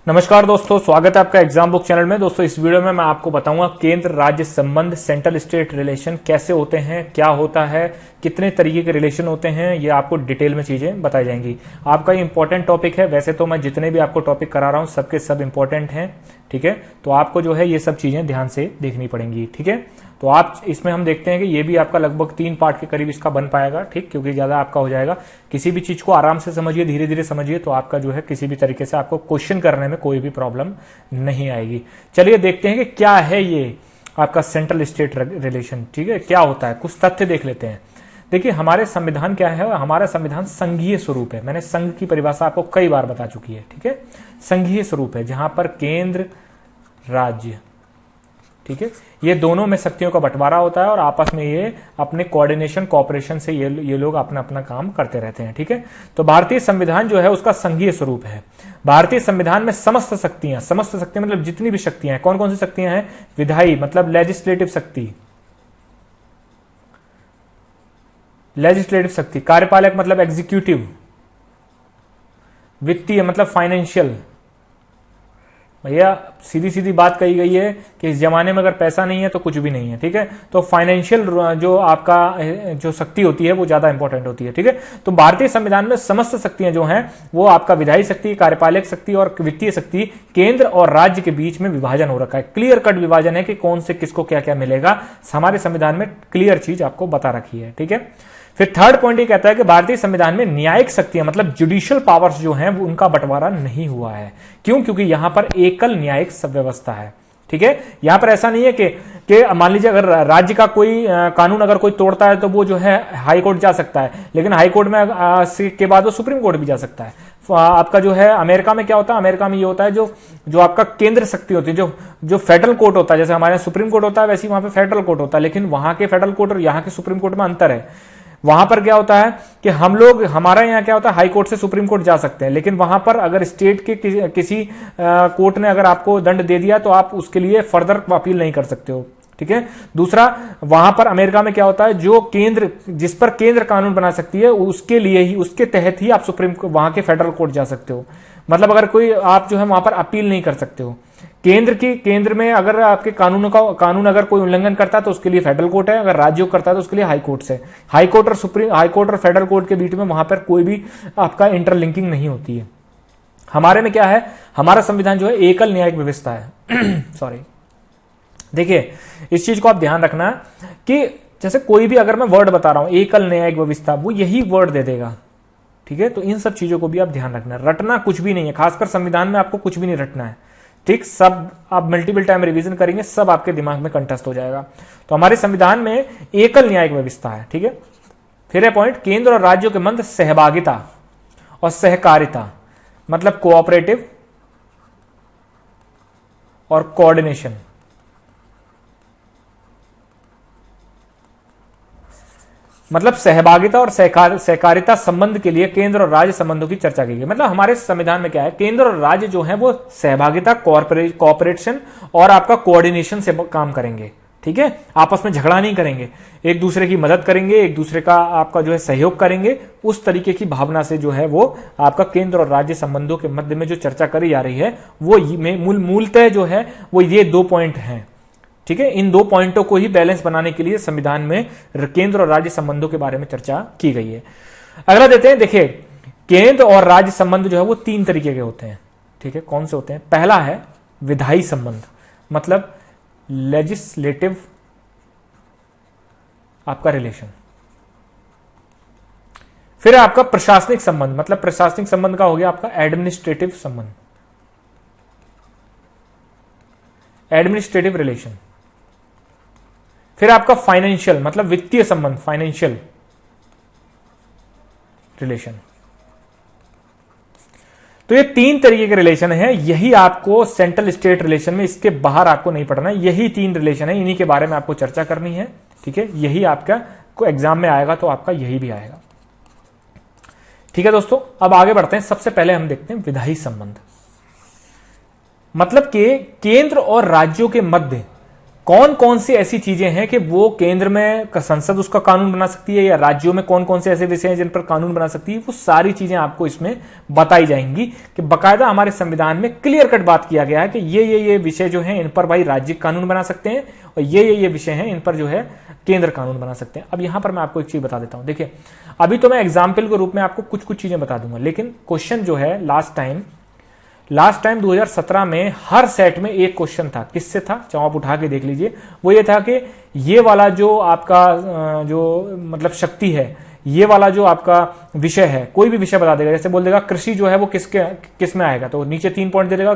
नमस्कार दोस्तों, स्वागत है आपका एग्जाम बुक चैनल में। दोस्तों इस वीडियो में मैं आपको बताऊंगा केंद्र राज्य संबंध, सेंट्रल स्टेट रिलेशन कैसे होते हैं, क्या होता है, कितने तरीके के रिलेशन होते हैं, ये आपको डिटेल में चीजें बताई जाएंगी। आपका ये इंपॉर्टेंट टॉपिक है। वैसे तो मैं जितने भी आपको टॉपिक करा रहा हूं सबके सब इंपॉर्टेंट हैं, ठीक है। तो आपको जो है ये सब चीजें ध्यान से देखनी पड़ेंगी, ठीक है। तो आप इसमें हम देखते हैं कि ये भी आपका लगभग 3 पार्ट के करीब इसका बन पाएगा, ठीक, क्योंकि ज्यादा आपका हो जाएगा। किसी भी चीज को आराम से समझिए, धीरे धीरे समझिए, तो आपका जो है किसी भी तरीके से आपको क्वेश्चन करने में कोई भी प्रॉब्लम नहीं आएगी। चलिए देखते हैं कि क्या है ये आपका सेंट्रल स्टेट रिलेशन, ठीक है, क्या होता है। कुछ तथ्य देख लेते हैं। देखिए हमारे संविधान क्या है, हमारा संविधान संघीय स्वरूप है। मैंने संघ की परिभाषा आपको कई बार बता चुकी है, ठीक है। संघीय स्वरूप है जहां पर केंद्र राज्य, ठीक है, ये दोनों में शक्तियों का बंटवारा होता है और आपस में ये अपने कोऑर्डिनेशन कोऑपरेशन से ये लोग अपना अपना काम करते रहते हैं, ठीक है। तो भारतीय संविधान जो है उसका संघीय स्वरूप है। भारतीय संविधान में समस्त शक्तियां मतलब जितनी भी शक्तियां हैं, कौन कौन सी शक्तियां हैं? विधायी मतलब लेजिस्लेटिव शक्ति, कार्यपालक मतलब एग्जीक्यूटिव, वित्तीय मतलब फाइनेंशियल। भैया सीधी सीधी बात कही गई है कि इस जमाने में अगर पैसा नहीं है तो कुछ भी नहीं है, ठीक है। तो फाइनेंशियल जो आपका जो शक्ति होती है वो ज्यादा इंपॉर्टेंट होती है, ठीक है। तो भारतीय संविधान में समस्त शक्तियां जो हैं वो आपका विधायी शक्ति, कार्यपालक शक्ति और वित्तीय शक्ति, केंद्र और राज्य के बीच में विभाजन हो रखा है। क्लियर कट विभाजन है कि कौन से किसको क्या क्या मिलेगा। हमारे संविधान में क्लियर चीज आपको बता रखी है, ठीक है। फिर थर्ड पॉइंट ये कहता है कि भारतीय संविधान में न्यायिक शक्तियां मतलब जुडिशियल पावर्स जो हैं वो उनका बंटवारा नहीं हुआ है। क्यों? क्योंकि यहां पर एकल न्यायिक व्यवस्था है, ठीक है। यहां पर ऐसा नहीं है कि मान लीजिए अगर राज्य का कोई कानून अगर कोई तोड़ता है तो वो जो है हाई कोर्ट जा सकता है, लेकिन हाई कोर्ट में के बाद वो सुप्रीम कोर्ट भी जा सकता है। आपका जो है अमेरिका में क्या होता है, अमेरिका में ये होता है जो आपका केंद्र शक्ति होती है, जो फेडरल कोर्ट होता है, जैसे हमारे यहाँ सुप्रीम कोर्ट होता है वैसे वहां पे फेडरल कोर्ट होता है, लेकिन वहां के फेडरल कोर्ट और यहाँ के सुप्रीम कोर्ट में अंतर है। वहां पर क्या होता है कि हमारा यहाँ क्या होता है, हाई कोर्ट से सुप्रीम कोर्ट जा सकते हैं, लेकिन वहां पर अगर स्टेट के किसी कोर्ट ने अगर आपको दंड दे दिया तो आप उसके लिए फर्दर अपील नहीं कर सकते हो, ठीक है। दूसरा, वहां पर अमेरिका में क्या होता है, जो केंद्र जिस पर केंद्र कानून बना सकती है उसके लिए ही, उसके तहत ही आप वहां के फेडरल कोर्ट जा सकते हो। मतलब अगर कोई आप जो है वहां पर अपील नहीं कर सकते हो। केंद्र में अगर आपके कानून अगर कोई उल्लंघन करता है तो उसके लिए फेडरल कोर्ट है, अगर राज्य करता है तो उसके लिए हाई कोर्ट है। हाई कोर्ट और फेडरल कोर्ट के बीच में वहां पर कोई भी आपका इंटरलिंकिंग नहीं होती है। हमारे में क्या है, हमारा संविधान जो है एकल न्यायिक व्यवस्था है। सॉरी, देखिए इस चीज को आप ध्यान रखना कि जैसे कोई भी अगर मैं वर्ड बता रहा हूं एकल न्यायिक व्यवस्था, वो यही वर्ड दे देगा, ठीक है। तो इन सब चीजों को भी आप ध्यान रखना। रटना कुछ भी नहीं है, खासकर संविधान में आपको कुछ भी नहीं रटना है, ठीक। सब आप मल्टीपल टाइम रिवीजन करेंगे, सब आपके दिमाग में कंठस्थ हो जाएगा। तो हमारे संविधान में एकल न्यायिक व्यवस्था है, ठीक है। फिर है पॉइंट, केंद्र और राज्यों के मध्य सहभागिता और सहकारिता मतलब कोऑपरेटिव और कोऑर्डिनेशन। मतलब सहभागिता और सहकारिता संबंध के लिए केंद्र और राज्य संबंधों की चर्चा की गई। मतलब हमारे संविधान में क्या है, केंद्र और राज्य जो है वो सहभागिता, कोऑपरेशन और आपका कोऑर्डिनेशन से काम करेंगे, ठीक है। आपस में झगड़ा नहीं करेंगे, एक दूसरे की मदद करेंगे, एक दूसरे का आपका जो है सहयोग करेंगे। उस तरीके की भावना से जो है वो आपका केंद्र और राज्य संबंधों के मध्य में जो चर्चा करी जा रही है वो मूलतः जो है वो ये 2 पॉइंट हैं, ठीक है। इन 2 पॉइंटों को ही बैलेंस बनाने के लिए संविधान में केंद्र और राज्य संबंधों के बारे में चर्चा की गई है। अगला देते हैं, देखिए केंद्र और राज्य संबंध जो है वो 3 तरीके के होते हैं, ठीक है। कौन से होते हैं? पहला है विधायी संबंध मतलब लेजिस्लेटिव आपका रिलेशन। फिर है आपका प्रशासनिक संबंध मतलब प्रशासनिक संबंध का हो गया आपका एडमिनिस्ट्रेटिव संबंध, एडमिनिस्ट्रेटिव रिलेशन। फिर आपका फाइनेंशियल मतलब वित्तीय संबंध, फाइनेंशियल रिलेशन। तो ये 3 तरीके के रिलेशन है। यही आपको सेंट्रल स्टेट रिलेशन में, इसके बाहर आपको नहीं पढ़ना है। यही 3 रिलेशन है, इन्हीं के बारे में आपको चर्चा करनी है, ठीक है। यही आपका को एग्जाम में आएगा तो आपका यही भी आएगा, ठीक है दोस्तों। अब आगे बढ़ते हैं। सबसे पहले हम देखते हैं विधायी संबंध। मतलब कि केंद्र और राज्यों के मध्य कौन कौन सी ऐसी चीजें हैं कि वो केंद्र में संसद उसका कानून बना सकती है या राज्यों में कौन कौन से ऐसे विषय हैं जिन पर कानून बना सकती है, वो सारी चीजें आपको इसमें बताई जाएंगी कि बकायदा हमारे संविधान में क्लियर कट बात किया गया है कि ये विषय जो है इन पर भाई राज्य कानून बना सकते हैं और ये विषय हैं इन पर जो है केंद्र कानून बना सकते हैं। अब यहां पर मैं आपको एक चीज बता देता हूं, देखिए अभी तो मैं एग्जाम्पल के रूप में आपको कुछ कुछ चीजें बता दूंगा, लेकिन क्वेश्चन जो है लास्ट टाइम 2017 में हर सेट में एक क्वेश्चन था। किससे था, चाहे आप उठा के देख लीजिए। वो ये था कि ये वाला जो आपका जो मतलब शक्ति है, ये वाला जो आपका विषय है, कोई भी विषय बता देगा, जैसे बोल देगा कृषि जो है वो किस में आएगा, तो नीचे 3 पॉइंट दे देगा,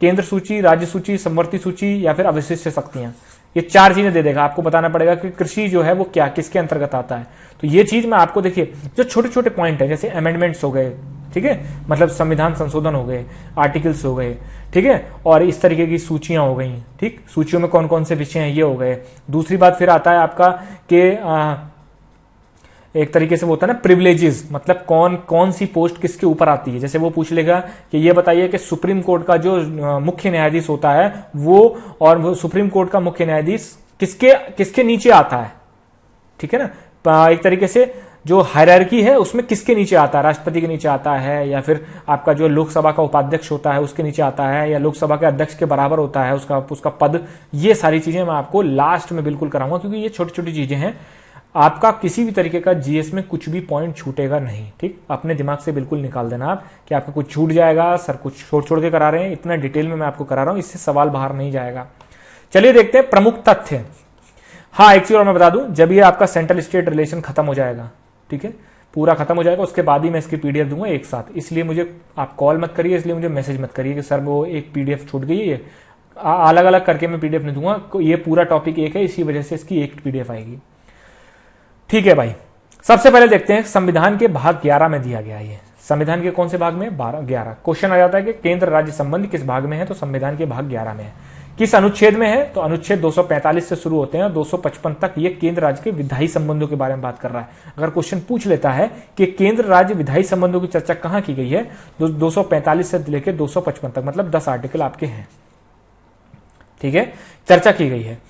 केंद्र सूची, राज्य सूची, समवर्ती सूची या फिर अवशिष्ट शक्तियां। ये 4 चीजें दे देगा। आपको बताना पड़ेगा कि कृषि जो है वो क्या किसके अंतर्गत आता है। तो ये चीज मैं आपको, देखिए जो छोटे छोटे पॉइंट है, जैसे अमेंडमेंट्स हो गए, ठीक है, मतलब संविधान संशोधन हो गए, आर्टिकल्स हो गए, ठीक है, और इस तरीके की सूचियां हो गई, ठीक, सूचियों में कौन कौन से विषय हैं ये हो गए। दूसरी बात फिर आता है आपका कि एक तरीके से वो होता है ना प्रिविलेजेस, मतलब कौन कौन सी पोस्ट किसके ऊपर आती है। जैसे वो पूछ लेगा कि ये बताइए कि सुप्रीम कोर्ट का जो मुख्य न्यायाधीश होता है वो सुप्रीम कोर्ट का मुख्य न्यायाधीश किसके नीचे आता है, ठीक है ना, एक तरीके से जो हायरार्की है उसमें किसके नीचे आता है, राष्ट्रपति के नीचे आता है या फिर आपका जो लोकसभा का उपाध्यक्ष होता है उसके नीचे आता है या लोकसभा के अध्यक्ष के बराबर होता है उसका पद। ये सारी चीजें मैं आपको लास्ट में बिल्कुल कराऊंगा, क्योंकि ये छोटी छोटी चीजें हैं। आपका किसी भी तरीके का जीएस में कुछ भी पॉइंट छूटेगा नहीं, ठीक, अपने दिमाग से बिल्कुल निकाल देना आप कि आपका कुछ छूट जाएगा, सर कुछ छोड़ के करा रहे हैं। इतना डिटेल में मैं आपको करा रहा हूं, इससे सवाल बाहर नहीं जाएगा। चलिए देखते हैं प्रमुख तथ्य। हाँ, एक चीज और मैं बता दूं, जब ये आपका सेंट्रल स्टेट रिलेशन खत्म हो जाएगा, ठीक है, पूरा खत्म हो जाएगा, उसके बाद ही मैं इसकी पीडीएफ दूंगा एक साथ। इसलिए मुझे आप कॉल मत करिए, इसलिए मुझे मैसेज मत करिए कि सर वो एक पीडीएफ छूट गई है, अलग अलग करके मैं पीडीएफ नहीं दूंगा। ये पूरा टॉपिक एक है, इसी वजह से इसकी एक पीडीएफ आएगी, ठीक है भाई। सबसे पहले देखते हैं संविधान के भाग 11 में दिया गया है। संविधान के कौन से भाग में, 11। क्वेश्चन आ जाता है कि केंद्र राज्य संबंध किस भाग में है, तो संविधान के भाग 11 में है। किस अनुच्छेद में है, तो अनुच्छेद 245 से शुरू होते हैं और 255 तक ये केंद्र राज्य के विधायी संबंधों के बारे में बात कर रहा है। अगर क्वेश्चन पूछ लेता है कि केंद्र राज्य विधायी संबंधों की चर्चा कहां की गई है, तो 245 से लेकर 255 तक, मतलब 10 आर्टिकल आपके हैं, ठीक है, चर्चा की गई है।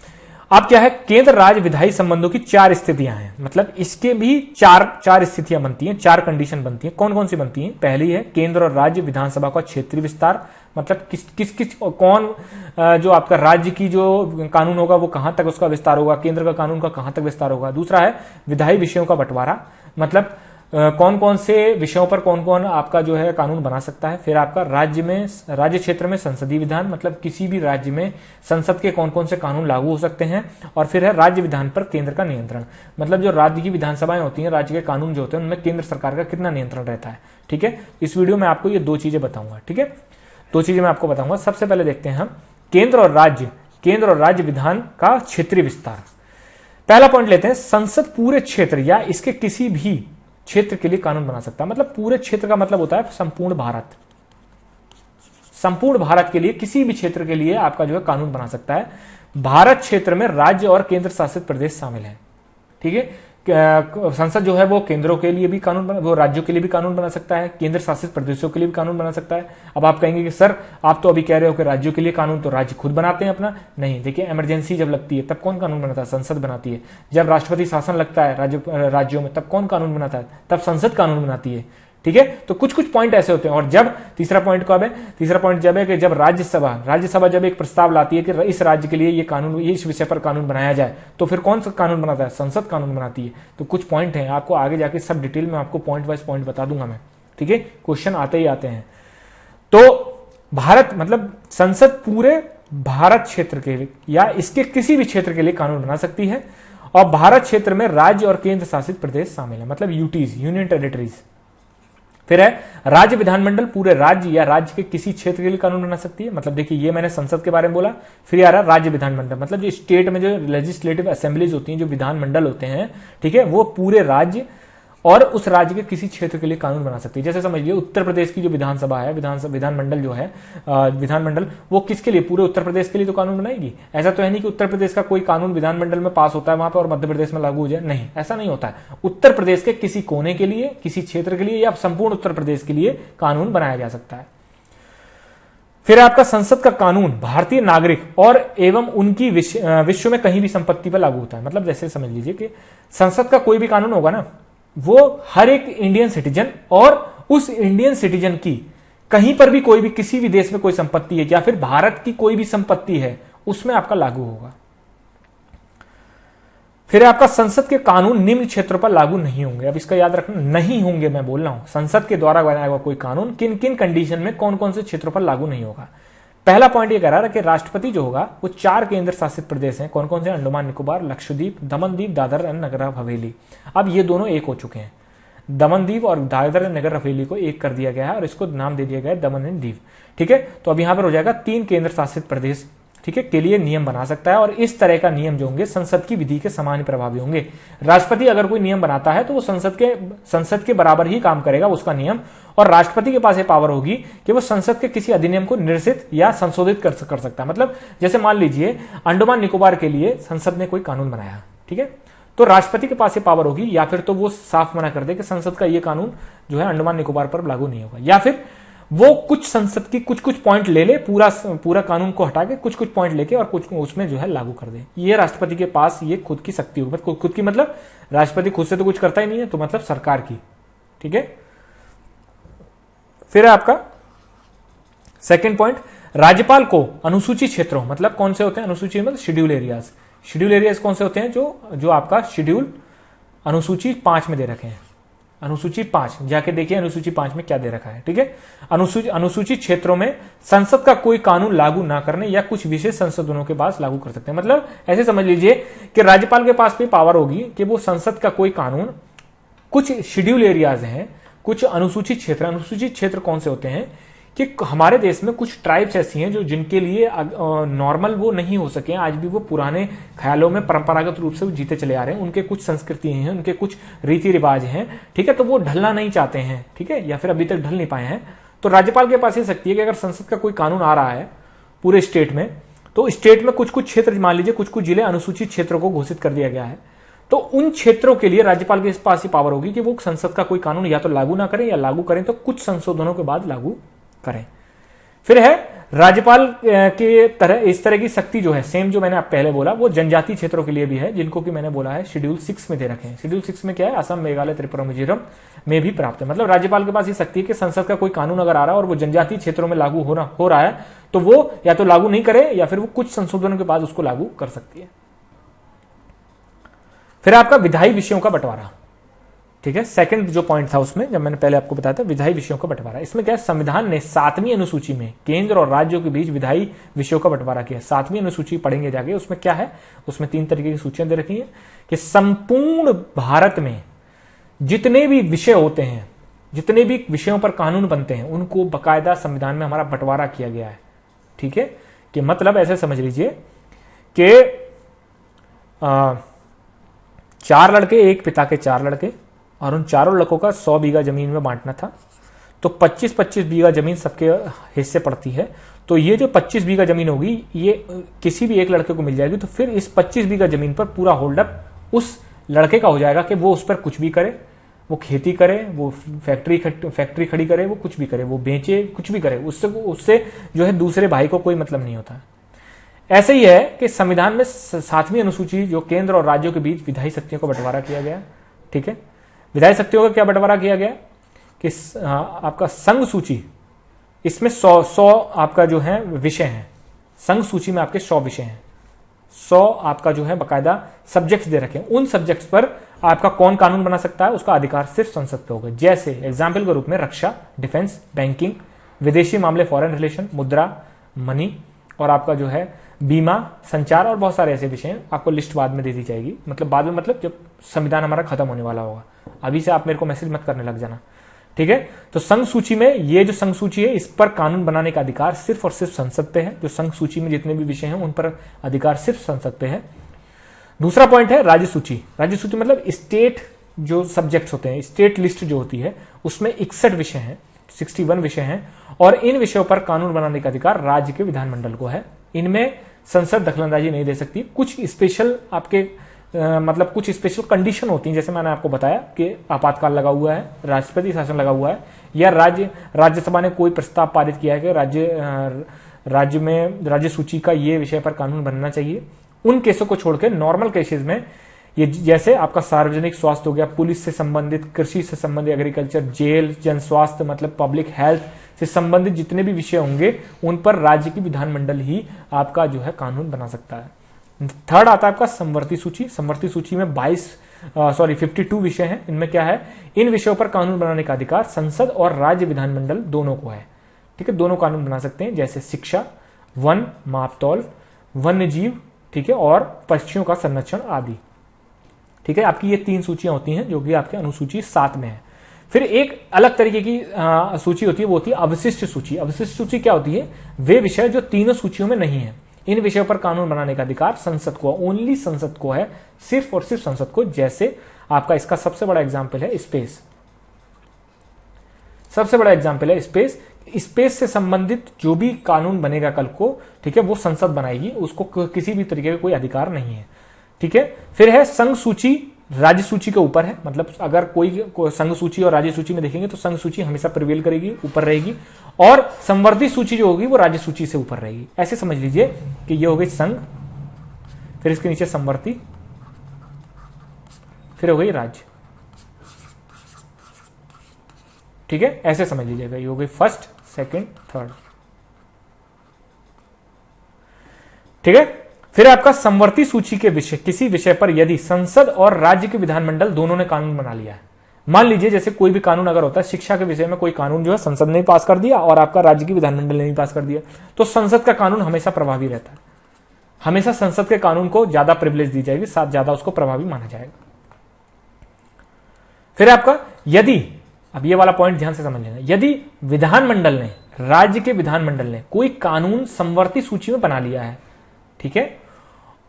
अब क्या है, केंद्र राज्य विधायी संबंधों की 4 स्थितियां हैं, मतलब इसके भी चार स्थितियां बनती हैं, 4 कंडीशन बनती हैं। कौन कौन सी बनती हैं, पहली है केंद्र और राज्य विधानसभा का क्षेत्रीय विस्तार, मतलब किस कौन जो आपका राज्य की जो कानून होगा वो कहां तक उसका विस्तार होगा, केंद्र का कानून का कहां तक विस्तार होगा। दूसरा है विधायी विषयों का बंटवारा, मतलब कौन कौन से विषयों पर कौन कौन आपका जो है कानून बना सकता है। फिर आपका राज्य क्षेत्र में संसदीय विधान, मतलब किसी भी राज्य में संसद के कौन कौन से कानून लागू हो सकते हैं। और फिर है राज्य विधान पर केंद्र का नियंत्रण, मतलब जो राज्य की विधानसभाएं होती हैं, राज्य के कानून जो होते हैं उनमें केंद्र सरकार का कितना नियंत्रण रहता है, ठीक है। इस वीडियो में आपको ये 2 चीजें बताऊंगा, ठीक है, 2 चीजें मैं आपको बताऊंगा। सबसे पहले देखते हैं हम केंद्र और राज्य विधान का क्षेत्रीय विस्तार। पहला पॉइंट लेते हैं, संसद पूरे क्षेत्र या इसके किसी भी क्षेत्र के लिए कानून बना सकता है। मतलब पूरे क्षेत्र का मतलब होता है संपूर्ण भारत के लिए, किसी भी क्षेत्र के लिए आपका जो है कानून बना सकता है। भारत क्षेत्र में राज्य और केंद्र शासित प्रदेश शामिल है, ठीक है। संसद जो है वो केंद्रों के लिए भी कानून वो राज्यों के लिए भी कानून बना सकता है, केंद्र शासित प्रदेशों के लिए भी कानून बना सकता है। अब आप कहेंगे कि सर आप तो अभी कह रहे हो कि राज्यों के लिए कानून तो राज्य खुद बनाते हैं अपना। नहीं, देखिए इमरजेंसी जब लगती है तब कौन कानून बनाता है, संसद बनाती है। जब राष्ट्रपति शासन लगता है राज्यों में तब कौन कानून बनाता है, तब संसद कानून बनाती है, ठीक है। तो कुछ कुछ पॉइंट ऐसे होते हैं। और जब तीसरा पॉइंट कब है, तीसरा पॉइंट जब है कि जब राज्यसभा जब एक प्रस्ताव लाती है कि इस राज्य के लिए ये कानून, इस विषय पर कानून बनाया जाए, तो फिर कौन सा कानून बनाता है, संसद कानून बनाती है। तो कुछ पॉइंट हैं, आपको आगे जाके सब डिटेल में आपको पॉइंट वाइज पॉइंट बता दूंगा मैं, ठीक है, क्वेश्चन आते ही आते हैं। तो भारत मतलब संसद पूरे भारत क्षेत्र के लिए या इसके किसी भी क्षेत्र के लिए कानून बना सकती है। और भारत क्षेत्र में राज्य और केंद्र शासित प्रदेश शामिल है, मतलब यूटीज, यूनियन टेरिटरीज। फिर है राज्य विधानमंडल पूरे राज्य या राज्य के किसी क्षेत्र के लिए कानून बना सकती है। मतलब देखिए ये मैंने संसद के बारे में बोला। फिर आ रहा राज्य विधानमंडल, मतलब जो स्टेट में जो लेजिस्लेटिव असेंबलीज होती हैं, जो विधानमंडल होते हैं, ठीक है, वो पूरे राज्य और उस राज्य के किसी क्षेत्र के लिए कानून बना सकती है। जैसे समझिए उत्तर प्रदेश की जो विधानसभा है, विधानमंडल जो है, विधानमंडल वो किसके लिए, पूरे उत्तर प्रदेश के लिए तो कानून बनाएगी। ऐसा तो है नहीं कि उत्तर प्रदेश का कोई कानून विधानमंडल में पास होता है वहां पर और मध्य प्रदेश में लागू हो जाए, नहीं, ऐसा नहीं होता है। उत्तर प्रदेश के किसी कोने के लिए, किसी क्षेत्र के लिए या संपूर्ण उत्तर प्रदेश के लिए कानून बनाया जा सकता है। फिर आपका संसद का कानून भारतीय नागरिक और एवं उनकी विश्व में कहीं भी संपत्ति पर लागू होता है। मतलब जैसे समझ लीजिए कि संसद का कोई भी कानून होगा ना, वो हर एक इंडियन सिटीजन और उस इंडियन सिटीजन की कहीं पर भी कोई भी किसी भी देश में कोई संपत्ति है या फिर भारत की कोई भी संपत्ति है उसमें आपका लागू होगा। फिर आपका संसद के कानून निम्न क्षेत्रों पर लागू नहीं होंगे। अब इसका याद रखना, नहीं होंगे, मैं बोल रहा हूं संसद के द्वारा बनाया हुआ कोई कानून किन किन कंडीशन में कौन कौन से क्षेत्रों पर लागू नहीं होगा। पहला पॉइंट ये कह रहा है कि राष्ट्रपति जो होगा वो 4 केंद्र शासित प्रदेश हैं। कौन कौन से? अंडमान निकोबार, लक्षद्वीप, दमन दीव, दादर एंड नगर हवेली। अब ये दोनों एक हो चुके हैं। दमन दीव और दादर एंड नगर हवेली को एक कर दिया गया है और इसको नाम दे दिया गया है दमन एंड दीव। ठीक है, तो अब यहां पर हो जाएगा 3 केंद्र शासित प्रदेश, ठीक है, के लिए नियम बना सकता है। और इस तरह का नियम जो होंगे संसद की विधि के समान प्रभावी होंगे। राष्ट्रपति अगर कोई नियम बनाता है तो वो संसद के बराबर ही काम करेगा उसका नियम, और राष्ट्रपति के पास ये पावर होगी कि वो संसद के किसी अधिनियम को निरसित या संशोधित कर सकता है। मतलब जैसे मान लीजिए अंडमान निकोबार के लिए संसद ने कोई कानून बनाया, ठीक है, तो राष्ट्रपति के पास ये पावर होगी, या फिर तो वो साफ मना कर दे कि संसद का ये कानून जो है अंडमान निकोबार पर लागू नहीं होगा, या फिर वो कुछ संसद की कुछ पॉइंट ले ले, पूरा कानून को हटा के कुछ पॉइंट लेके और कुछ उसमें जो है लागू कर दे। ये राष्ट्रपति के पास ये खुद की शक्ति होगी। खुद की मतलब राष्ट्रपति खुद से तो कुछ करता ही नहीं है, तो मतलब सरकार की। ठीक है, फिर आपका सेकंड पॉइंट, राज्यपाल को अनुसूचित क्षेत्रों, मतलब कौन से होते हैं अनुसूचित, मतलब शेड्यूल एरियाज। शेड्यूल एरियाज कौन से होते हैं? जो आपका शेड्यूल अनुसूची 5 में दे रखे हैं। अनुसूची 5 जाके देखिए अनुसूची 5 में क्या दे रखा है। ठीक है, अनुसूचित क्षेत्रों में संसद का कोई कानून लागू ना करने या कुछ विशेष संशोधनों के बाद लागू कर सकते हैं। मतलब ऐसे समझ लीजिए कि राज्यपाल के पास भी पावर होगी कि वो संसद का कोई कानून, कुछ शेड्यूल एरियाज हैं, कुछ अनुसूचित क्षेत्र कौन से होते हैं कि हमारे देश में कुछ ट्राइब्स ऐसी हैं जो जिनके लिए नॉर्मल वो नहीं हो सके, आज भी वो पुराने ख्यालों में परंपरागत रूप से वो जीते चले आ रहे हैं, उनके कुछ संस्कृति हैं, उनके कुछ रीति रिवाज हैं। ठीक है, तो वो ढलना नहीं चाहते हैं, ठीक है, या फिर अभी तक ढल नहीं पाए हैं। तो राज्यपाल के पास ये शक्ति है कि अगर संसद का कोई कानून आ रहा है पूरे स्टेट में, तो स्टेट में कुछ क्षेत्र, मान लीजिए कुछ जिले अनुसूचित क्षेत्रों को घोषित कर दिया गया है, तो उन क्षेत्रों के लिए राज्यपाल के पास ही पावर होगी कि वो संसद का कोई कानून या तो लागू ना करें, या लागू करें तो कुछ संशोधनों के बाद लागू करें। फिर है राज्यपाल के तरह, इस तरह की शक्ति जो है सेम जो मैंने आप पहले बोला वो जनजातीय क्षेत्रों के लिए भी है, जिनको कि मैंने बोला है शेड्यूल 6 में दे रखे हैं। शेड्यूल 6 में क्या है? असम, मेघालय, त्रिपुरा, मिजोरम में भी प्राप्त है। मतलब राज्यपाल के पास ये शक्ति है कि संसद का कोई कानून अगर आ रहा है और वो जनजातीय क्षेत्रों में लागू हो रहा है तो वो या तो लागू नहीं करे या फिर वो कुछ संशोधनों के बाद उसको लागू कर सकती है। फिर आपका विधायी विषयों का बंटवारा। ठीक है, सेकंड जो पॉइंट था उसमें, जब मैंने पहले आपको बताया था विधायी विषयों का बंटवारा, इसमें क्या है? संविधान ने 7वीं अनुसूची में केंद्र और राज्यों के बीच विधायी विषयों का बंटवारा किया। 7वीं अनुसूची पढ़ेंगे जाके, उसमें क्या है? उसमें 3 तरीके की सूचियां दे रखी हैं कि संपूर्ण भारत में जितने भी विषय होते हैं, जितने भी विषयों पर कानून बनते हैं, उनको बाकायदा संविधान में हमारा बंटवारा किया गया है। ठीक है, कि मतलब ऐसे समझ लीजिए कि 4 लड़के, एक पिता के 4 लड़के, और उन चारों लड़कों का 100 बीघा जमीन में बांटना था, तो 25-25 बीघा जमीन सबके हिस्से पड़ती है। तो ये जो 25 बीघा जमीन होगी ये किसी भी एक लड़के को मिल जाएगी, तो फिर इस 25 बीघा जमीन पर पूरा होल्डअप उस लड़के का हो जाएगा कि वो उस पर कुछ भी करे, वो खेती करे, वो फैक्ट्री खड़ी करे, वो कुछ भी करे, वो बेचे, कुछ भी करे, उससे जो है दूसरे भाई को कोई मतलब नहीं होता। ऐसे ही है कि संविधान में 7वीं अनुसूची जो केंद्र और राज्यों के बीच विधायी शक्तियों का बंटवारा किया गया। ठीक है, विधायी शक्तियों का क्या बंटवारा किया गया कि आपका संघ सूची, इसमें 100 आपका जो है विषय हैं, संघ सूची में आपके 100 विषय हैं, 100 आपका जो है बाकायदा सब्जेक्ट्स दे रखे हैं। उन सब्जेक्ट्स पर आपका कौन कानून बना सकता है, उसका अधिकार सिर्फ संसद पे होगा। जैसे एग्जाम्पल के रूप में रक्षा, डिफेंस, बैंकिंग, विदेशी मामले, फॉरेन रिलेशन, मुद्रा, मनी, और आपका जो है बीमा, संचार, और बहुत सारे ऐसे विषय हैं। आपको लिस्ट बाद में दे दी जाएगी, मतलब बाद में, मतलब जब संविधान हमारा खत्म होने वाला होगा। अभी से आप मेरे को मैसेज मत करने लग जाना, ठीक है। तो संघ सूची में ये जो संघ सूची है, इस पर कानून बनाने का अधिकार सिर्फ और सिर्फ संसद पे है। जो संघ सूची में जितने भी विषय हैं उन पर अधिकार सिर्फ संसद पे है। दूसरा पॉइंट है राज्य सूची। राज्य सूची मतलब स्टेट जो सब्जेक्ट्स होते हैं, स्टेट लिस्ट जो होती है उसमें 61 विषय हैं, 61 विषय हैं, और इन विषयों पर कानून बनाने का अधिकार राज्य के विधानमंडल को है। इनमें संसद दखलंदाजी नहीं दे सकती। कुछ स्पेशल आपके मतलब कुछ स्पेशल कंडीशन होती हैं, जैसे मैंने आपको बताया कि आपातकाल लगा हुआ है, राष्ट्रपति शासन लगा हुआ है, या राज्यसभा ने कोई प्रस्ताव पारित किया है कि राज्य सूची का ये विषय पर कानून बनना चाहिए, उन केसों को छोड़कर नॉर्मल केसेस में ये जैसे आपका सार्वजनिक स्वास्थ्य हो गया, पुलिस से संबंधित, कृषि से संबंधित, एग्रीकल्चर, जेल, जन स्वास्थ्य मतलब पब्लिक हेल्थ से संबंधित जितने भी विषय होंगे उन पर राज्य की विधानमंडल ही आपका जो है कानून बना सकता है। थर्ड आता है आपका समवर्ती सूची। समवर्ती सूची में 52 विषय हैं। इनमें क्या है, इन विषयों पर कानून बनाने का अधिकार संसद और राज्य विधानमंडल दोनों को है। ठीक है, दोनों कानून बना सकते हैं, जैसे शिक्षा, वन, मापतौल, वन्य जीव, ठीक है, और पक्षियों का संरक्षण आदि। ठीक है, आपकी ये 3 सूचियां होती हैं जो कि आपके अनुसूची 7 में है। फिर एक अलग तरीके की सूची होती है, वो होती है अवशिष्ट सूची। अवशिष्ट सूची क्या होती है, वे विषय जो तीनों सूचियों में नहीं है। इन विषयों पर कानून बनाने का अधिकार संसद को, ओनली संसद को है, सिर्फ और सिर्फ संसद को। जैसे आपका इसका सबसे बड़ा एग्जाम्पल है स्पेस। सबसे बड़ा एग्जाम्पल है स्पेस। स्पेस से संबंधित जो भी कानून बनेगा कल को, ठीक है, वो संसद बनाएगी, उसको किसी भी तरीके का कोई अधिकार नहीं है। ठीक है, फिर है संघ सूची, राज्य सूची के ऊपर है। मतलब अगर कोई संघ सूची और राज्य सूची में देखेंगे तो संघ सूची हमेशा प्रिवेल करेगी, ऊपर रहेगी, और संवर्धी सूची जो होगी वो राज्य सूची से ऊपर रहेगी। ऐसे समझ लीजिए कि ये हो गई संघ, फिर इसके नीचे संवर्ती, फिर हो गई राज्य। ठीक है, ऐसे समझ लीजिएगा, ये हो गई फर्स्ट, सेकंड, थर्ड। ठीक है, फिर आपका समवर्ती सूची के विषय, किसी विषय पर यदि संसद और राज्य के विधानमंडल दोनों ने कानून बना लिया है, मान लीजिए जैसे कोई भी कानून अगर होता है, शिक्षा के विषय में कोई कानून जो है संसद ने पास कर दिया और आपका राज्य की विधानमंडल ने भी पास कर दिया, तो संसद का कानून हमेशा प्रभावी रहता है। हमेशा संसद के कानून को ज्यादा प्रिविलेज दी जाएगी, साथ ज्यादा उसको प्रभावी माना जाएगा। फिर आपका यदि, अब ये वाला पॉइंट ध्यान से समझ लेना, यदि विधानमंडल ने, राज्य के विधानमंडल ने कोई कानून समवर्ती सूची में बना लिया है, ठीक है,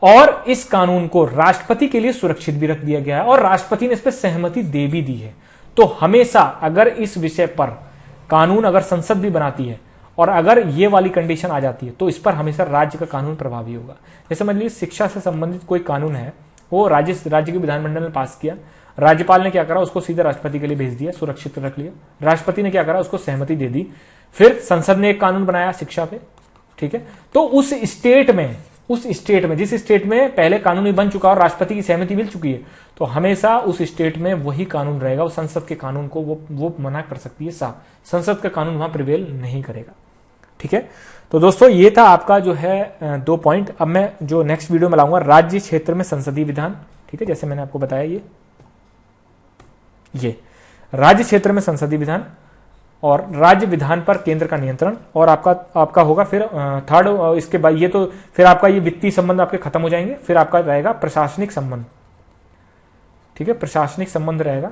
और इस कानून को राष्ट्रपति के लिए सुरक्षित भी रख दिया गया है और राष्ट्रपति ने इस पर सहमति दे भी दी है, तो हमेशा अगर इस विषय पर कानून अगर संसद भी बनाती है और अगर ये वाली कंडीशन आ जाती है तो इस पर हमेशा राज्य का कानून प्रभावी होगा। जैसे मान लीजिए शिक्षा से संबंधित कोई कानून है, वो राज्य के विधानमंडल ने पास किया, राज्यपाल ने क्या करा, उसको सीधे राष्ट्रपति के लिए भेज दिया, सुरक्षित रख लिया, राष्ट्रपति ने क्या करा, उसको सहमति दे दी, फिर संसद ने एक कानून बनाया शिक्षा पे, ठीक है, तो उस स्टेट में जिस स्टेट में पहले कानून बन चुका और राष्ट्रपति की सहमति मिल चुकी है, तो हमेशा उस स्टेट में वही कानून रहेगा, उस संसद के कानून को वो मना कर सकती है, साफ संसद का कानून वहां प्रिवेल नहीं करेगा। ठीक है, तो दोस्तों ये था आपका जो है 2 पॉइंट। अब मैं जो नेक्स्ट वीडियो में लाऊंगा राज्य क्षेत्र में संसदीय विधान। ठीक है, जैसे मैंने आपको बताया ये राज्य क्षेत्र में संसदीय विधान और राज्य विधान पर केंद्र का नियंत्रण, और आपका होगा फिर थर्ड, इसके बाद ये तो फिर आपका ये वित्तीय संबंध आपके खत्म हो जाएंगे, फिर आपका रहेगा प्रशासनिक संबंध। ठीक है, प्रशासनिक संबंध रहेगा,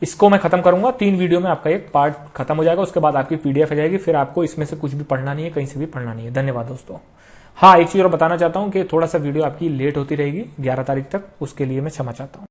इसको मैं खत्म करूंगा 3 वीडियो में, आपका एक पार्ट खत्म हो जाएगा, उसके बाद आपकी पीडीएफ आ जाएगी, फिर आपको इसमें से कुछ भी पढ़ना नहीं है, कहीं से भी पढ़ना नहीं है। धन्यवाद दोस्तों। हाँ, एक चीज और बताना चाहता हूं कि थोड़ा सा वीडियो आपकी लेट होती रहेगी 11 तारीख तक, उसके लिए मैं क्षमा चाहता हूं।